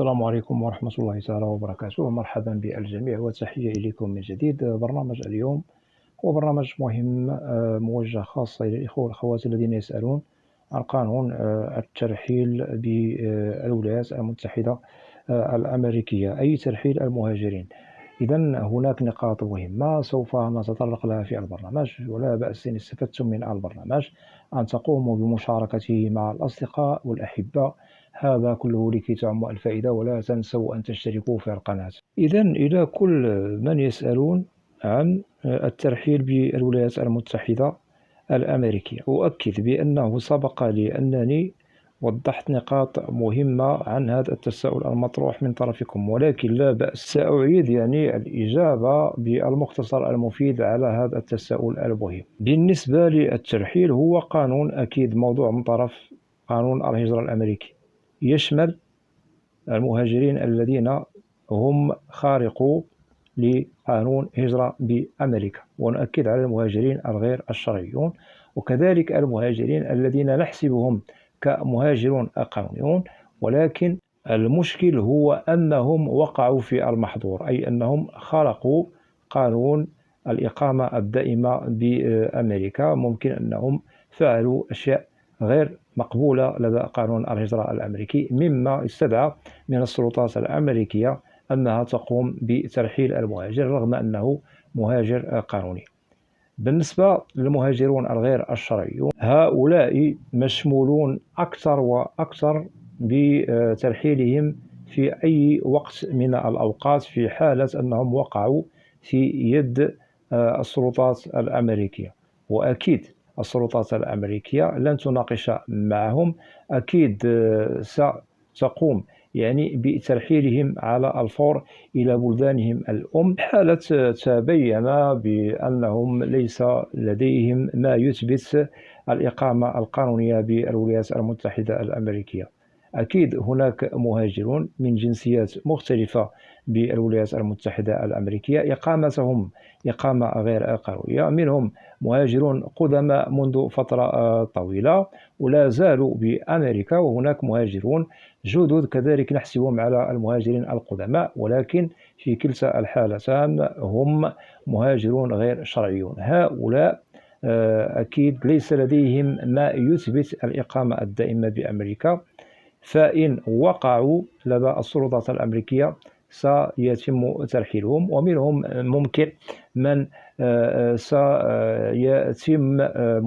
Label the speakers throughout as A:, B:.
A: السلام عليكم ورحمة الله تعالى وبركاته. مرحبا بالجميع وتحية إليكم من جديد. برنامج اليوم هو برنامج مهم، موجه خاصة إلى الإخوة والأخوات الذين يسألون عن قانون الترحيل بالولايات المتحدة الأمريكية، أي ترحيل المهاجرين. إذا هناك نقاط مهمة سوف نتطرق لها في البرنامج، ولا بأس إن استفدتم من البرنامج أن تقوموا بمشاركته مع الأصدقاء والأحبة، هذا كله لكي تعم الفائدة. ولا تنسوا أن تشتركوا في القناة. إذا إلى كل من يسألون عن الترحيل بالولايات المتحدة الأمريكية، أؤكد بأنه سبق لي أنني وضحت نقاط مهمة عن هذا التساؤل المطروح من طرفكم، ولكن لا بأس سأعيد الإجابة بالمختصر المفيد على هذا التساؤل المهم. بالنسبة للترحيل، هو قانون أكيد موضوع من طرف قانون الهجرة الأمريكي، يشمل المهاجرين الذين هم خارقو لقانون هجرة بأمريكا، ونؤكد على المهاجرين الغير الشرعيون، وكذلك المهاجرين الذين نحسبهم كمهاجرون قانونيون، ولكن المشكل هو أنهم وقعوا في المحظور، أي أنهم خرقوا قانون الإقامة الدائمة بأمريكا. ممكن أنهم فعلوا أشياء غير مقبولة لدى قانون الهجرة الأمريكي، مما استدعى من السلطات الأمريكية أنها تقوم بترحيل المهاجر رغم أنه مهاجر قانوني. بالنسبة للمهاجرون الغير الشرعيون، هؤلاء مشمولون أكثر وأكثر بترحيلهم في أي وقت من الأوقات في حالة أنهم وقعوا في يد السلطات الأمريكية. وأكيد السلطات الأمريكية لن تناقش معهم، أكيد ستقوم بترحيلهم على الفور إلى بلدانهم الأم، حالة تبين بأنهم ليس لديهم ما يثبت الإقامة القانونية بالولايات المتحدة الأمريكية. أكيد هناك مهاجرون من جنسيات مختلفة بالولايات المتحدة الأمريكية إقامتهم إقامة غير قانونية، منهم مهاجرون قدماء منذ فترة طويلة ولا زالوا بأمريكا، وهناك مهاجرون جدد كذلك نحسبهم على المهاجرين القدماء، ولكن في كلتا الحالتان هم مهاجرون غير شرعيون. هؤلاء أكيد ليس لديهم ما يثبت الإقامة الدائمة بأمريكا، فإن وقعوا لدى السلطات الأمريكية سيتم ترحيلهم، ومنهم ممكن من سيتم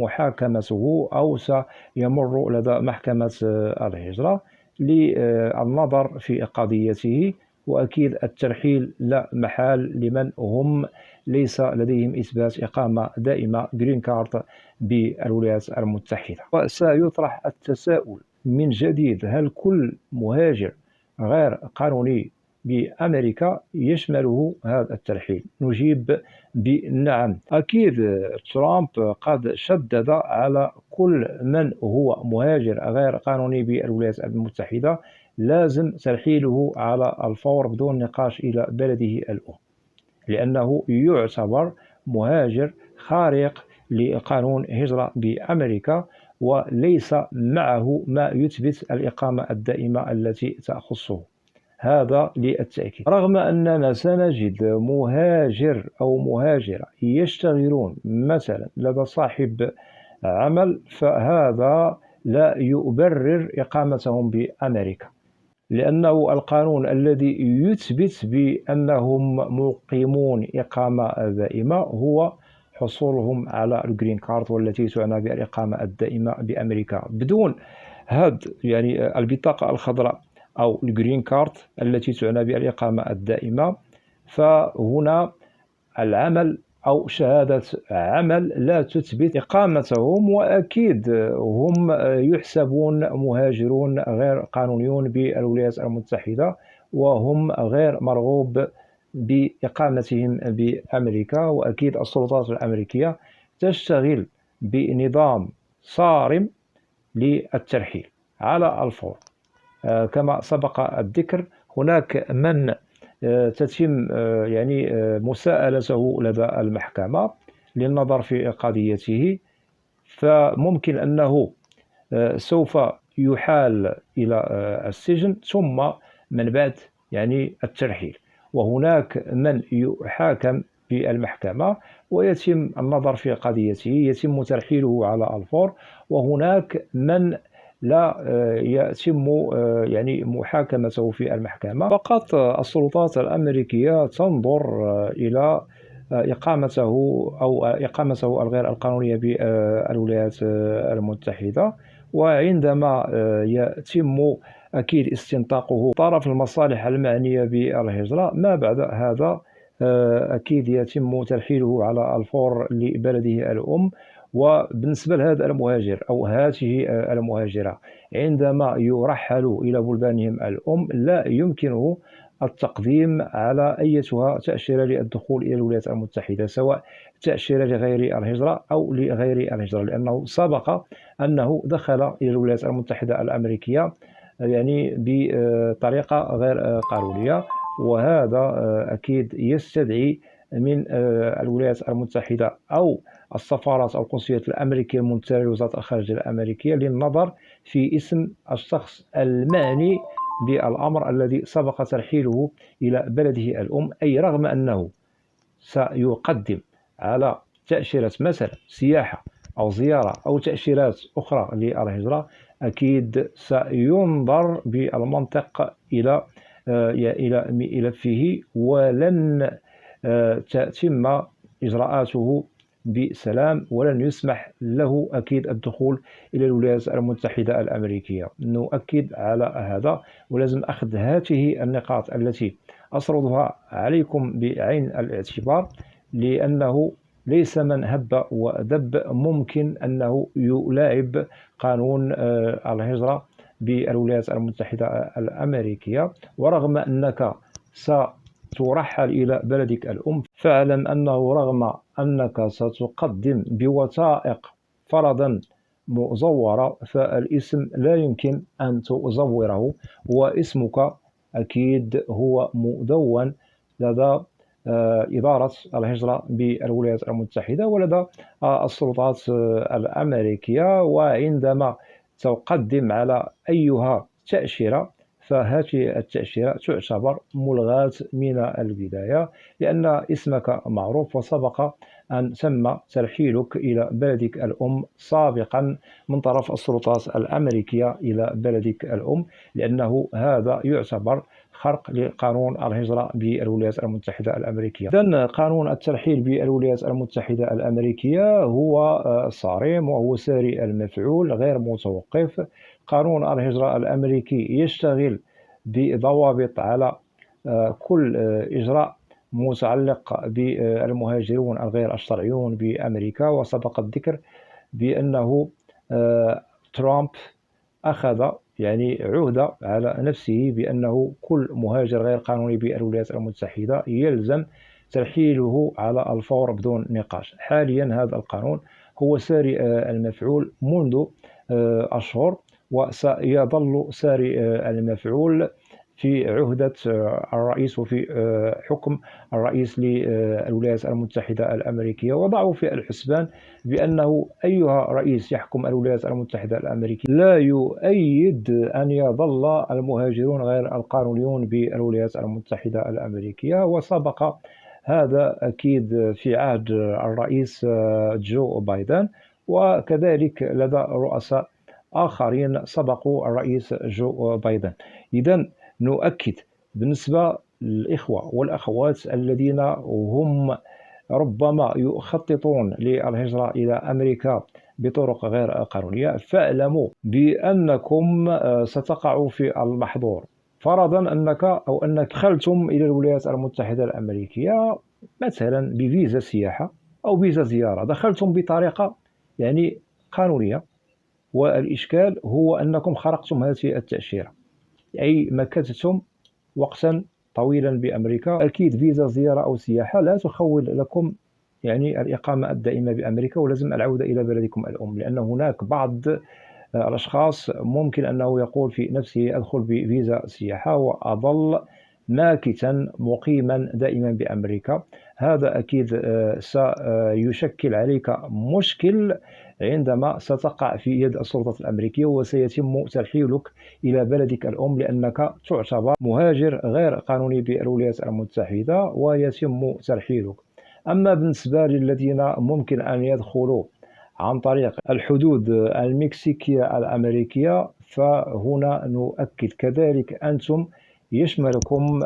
A: محاكمته أو سيمر لدى محكمة الهجرة للنظر في قضيته. وأكيد الترحيل لا محال لمن هم ليس لديهم إثبات إقامة دائمة جرين كارد بالولايات المتحدة. وسيطرح التساؤل من جديد: هل كل مهاجر غير قانوني بأمريكا يشمله هذا الترحيل؟ نجيب بنعم. أكيد ترامب قد شدد على كل من هو مهاجر غير قانوني بالولايات المتحدة لازم ترحيله على الفور بدون نقاش إلى بلده الأم، لأنه يعتبر مهاجر خارق لقانون هجرة بأمريكا وليس معه ما يثبت الإقامة الدائمة التي تخصه. هذا للتأكيد. رغم أننا سنجد مهاجر أو مهاجرة يشتغلون مثلا لدى صاحب عمل، فهذا لا يبرر إقامتهم بأمريكا، لأنه القانون الذي يثبت بأنهم مقيمون إقامة دائمة هو حصولهم على الجرين كارد، والتي تعنى بالإقامة الدائمة بأمريكا. بدون هذا البطاقة الخضراء أو الجرين كارد التي تعنى بالإقامة الدائمة، فهنا العمل أو شهادة عمل لا تثبت إقامتهم، وأكيد هم يحسبون مهاجرون غير قانونيون بالولايات المتحدة، وهم غير مرغوب بإقامتهم بأمريكا. وأكيد السلطات الأمريكية تشتغل بنظام صارم للترحيل على الفور. كما سبق الذكر، هناك من تتم مساءلته لدى المحكمة للنظر في قضيته، فممكن أنه سوف يحال إلى السجن، ثم من بعد الترحيل. وهناك من يحاكم في المحكمة ويتم النظر في قضيته، يتم ترحيله على الفور. وهناك من لا يتم محاكمته في المحكمة، فقط السلطات الأمريكية تنظر إلى إقامته أو إقامته الغير القانونية بالولايات المتحدة. وعندما يتم أكيد استنطاقه طرف المصالح المعنية بالهجرة، ما بعد هذا أكيد يتم ترحيله على الفور لبلده الأم. وبالنسبة لهذا المهاجر أو هذه المهاجرة، عندما يرحل إلى بلدانهم الأم لا يمكنه التقديم على أيتها تأشيرة للدخول إلى الولايات المتحدة، سواء تأشيرة لغير الهجرة أو لغير الهجرة، لأنه سبق أنه دخل إلى الولايات المتحدة الأمريكية بطريقة غير قانونية. وهذا أكيد يستدعي من الولايات المتحدة أو السفارات أو القنصليات الأمريكية الممثلة لوزارة الخارجية الأمريكية للنظر في اسم الشخص المعني بالأمر الذي سبق ترحيله إلى بلده الأم. أي رغم أنه سيقدم على تأشيرة مثلا سياحة أو زيارة أو تأشيرات أخرى للهجرة، أكيد سينظر بالمنطق إلى ملفه، ولن تتم إجراءاته بسلام، ولن يسمح له أكيد الدخول إلى الولايات المتحدة الأمريكية. نؤكد على هذا، ولازم أخذ هذه النقاط التي أسردها عليكم بعين الاعتبار، لأنه ليس من هب ودب ممكن أنه يلاعب قانون الهجرة بالولايات المتحدة الأمريكية. ورغم أنك سترحل إلى بلدك الأم، فاعلم أنه رغم أنك ستقدم بوثائق فرضا مزورة، فالاسم لا يمكن أن تزوره، واسمك أكيد هو مدون لدى إدارة الهجرة بالولايات المتحدة ولدى السلطات الأمريكية. وعندما تقدم على أيها تأشيرة، فهذه التأشيرة تعتبر ملغاة من البداية، لأن اسمك معروف وسبق أن تم ترحيلك إلى بلدك الأم سابقا من طرف السلطات الأمريكية إلى بلدك الأم، لأنه هذا يعتبر خرق لقانون الهجرة بالولايات المتحدة الأمريكية. إذن قانون الترحيل بالولايات المتحدة الأمريكية هو صارم وهو ساري المفعول غير متوقف. قانون الهجرة الأمريكي يشتغل بضوابط على كل إجراء متعلق بالمهاجرون الغير الشرعيون بأمريكا. وسبق الذكر بأنه ترامب أخذ عهدة على نفسه بأنه كل مهاجر غير قانوني بالولايات المتحدة يلزم ترحيله على الفور بدون نقاش. حاليا هذا القانون هو ساري المفعول منذ أشهر، وسيظل ساري المفعول في عهدة الرئيس وفي حكم الرئيس للولايات المتحدة الأمريكية. وضعوا في الحسبان بأنه أيها رئيس يحكم الولايات المتحدة الأمريكية لا يؤيد أن يظل المهاجرون غير القانونيون بالولايات المتحدة الأمريكية. وسبق هذا أكيد في عهد الرئيس جو بايدن، وكذلك لدى رؤساء آخرين سبقوا الرئيس جو بايدن. إذن نؤكد بالنسبة للإخوة والأخوات الذين هم ربما يخططون للهجرة إلى أمريكا بطرق غير قانونية، فاعلموا بأنكم ستقعوا في المحظور. فرضا أنك دخلتم إلى الولايات المتحدة الأمريكية مثلا بفيزا سياحة أو فيزا زيارة، دخلتم بطريقة قانونية، والإشكال هو أنكم خرقتم هذه التأشيرة، أي مكثتم وقتا طويلا بأمريكا. أكيد فيزا زيارة أو سياحة لا تخول لكم الإقامة الدائمة بأمريكا، ولازم العودة إلى بلدكم الأم، لأن هناك بعض الأشخاص ممكن أنه يقول في نفسه أدخل بفيزا سياحة وأظل ماكثا مقيما دائما بأمريكا. هذا أكيد سيشكل عليك مشكل عندما ستقع في يد السلطات الأمريكية وسيتم ترحيلك إلى بلدك الأم، لأنك تعتبر مهاجر غير قانوني بالولايات المتحدة ويتم ترحيلك. أما بالنسبة للذين ممكن أن يدخلوا عن طريق الحدود المكسيكية الأمريكية، فهنا نؤكد كذلك أنتم يشملكم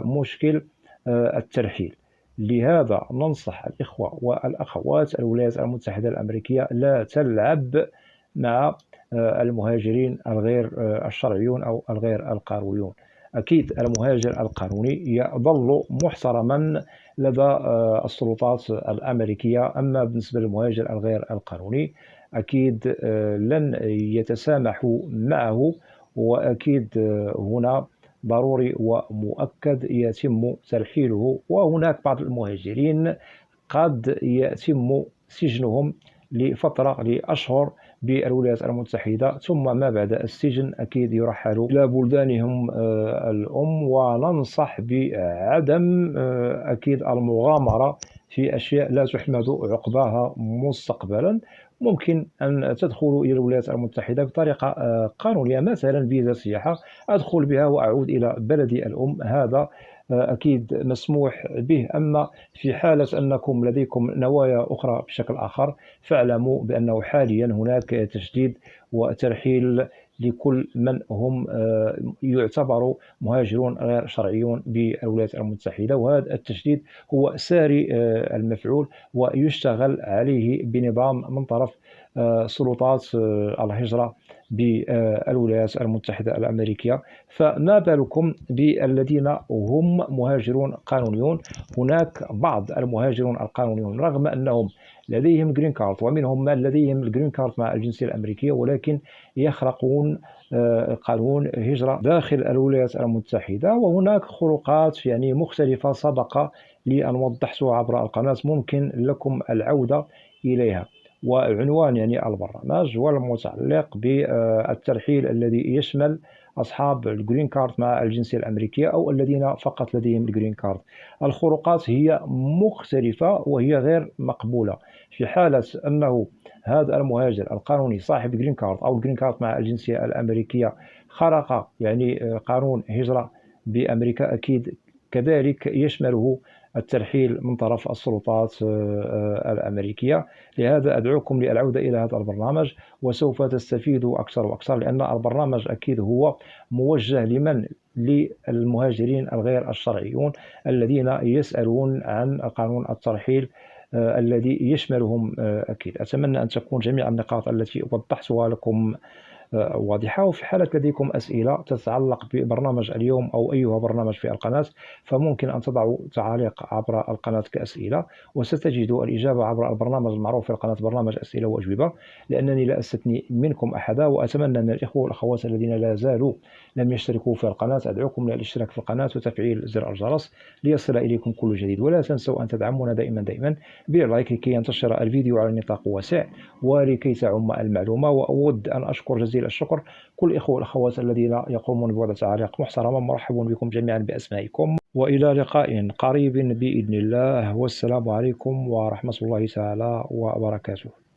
A: مشكل الترحيل. لهذا ننصح الإخوة والأخوات الولايات المتحدة الأمريكية لا تلعب مع المهاجرين الغير الشرعيون أو الغير القانونيون. أكيد المهاجر القانوني يظل محترما لدى السلطات الأمريكية، أما بالنسبة للمهاجر الغير القانوني أكيد لن يتسامحوا معه، وأكيد هنا ضروري ومؤكد يتم ترحيله. وهناك بعض المهاجرين قد يتم سجنهم لفترة لأشهر بالولايات المتحدة، ثم ما بعد السجن أكيد يرحلوا إلى بلدانهم الأم. وننصح بعدم أكيد المغامرة في أشياء لا تحمد عقباها مستقبلا. ممكن أن تدخلوا إلى الولايات المتحدة بطريقة قانونية، مثلا فيزا سياحة، أدخل بها وأعود إلى بلدي الأم، هذا أكيد مسموح به. أما في حالة أنكم لديكم نوايا أخرى بشكل آخر، فاعلموا بأنه حاليا هناك تشديد وترحيل لكل من هم يعتبروا مهاجرون غير شرعيون بالولايات المتحدة، وهذا التشديد هو ساري المفعول ويشتغل عليه بنظام من طرف سلطات الهجرة بالولايات المتحدة الأمريكية. فما بالكم بالذين هم مهاجرون قانونيون؟ هناك بعض المهاجرون القانونيون رغم أنهم لديهم جرين كارد، ومنهم من لديهم الجرين كارد مع الجنسية الأمريكية، ولكن يخرقون قانون هجرة داخل الولايات المتحدة. وهناك خروقات يعني مختلفة سبق لي أن وضحتها عبر القناة، ممكن لكم العودة إليها. وعنوان يعني البرنامج والمتعلق بالترحيل الذي يشمل أصحاب الجرين كارد مع الجنسية الأمريكية أو الذين فقط لديهم الجرين كارد. الخروقات هي مختلفة وهي غير مقبولة. في حالة أنه هذا المهاجر القانوني صاحب الجرين كارد أو الجرين كارد مع الجنسية الأمريكية خرق يعني قانون هجرة بأمريكا، أكيد كذلك يشمله الترحيل من طرف السلطات الأمريكية. لهذا أدعوكم للعودة إلى هذا البرنامج، وسوف تستفيدوا أكثر وأكثر، لأن البرنامج أكيد هو موجه للمهاجرين الغير الشرعيون الذين يسألون عن قانون الترحيل الذي يشملهم. أكيد أتمنى أن تكون جميع النقاط التي وضحتها لكم واضحة. وفي حالة لديكم أسئلة تتعلق ببرنامج اليوم أو أي برنامج في القناة، فممكن أن تضعوا تعاليق عبر القناة كأسئلة، وستجدوا الإجابة عبر البرنامج المعروف في القناة، برنامج أسئلة وأجوبة، لأنني لا أستثني منكم أحدا. وأتمنى أن الإخوة والأخوات الذين لا زالوا لم يشتركوا في القناة أدعوكم للاشتراك في القناة وتفعيل زر الجرس ليصل إليكم كل جديد. ولا تنسوا أن تدعمونا دائما باللايك لكي ينتشر الفيديو على نطاق واسع ولكي تعم المعلومة. وأود أن أشكر جزيل الشكر كل الإخوة والأخوات الذين يقومون بوضع تعاليق محترمة. مرحبا بكم جميعا بأسمائكم، وإلى لقاء قريب بإذن الله، والسلام عليكم ورحمة الله تعالى وبركاته.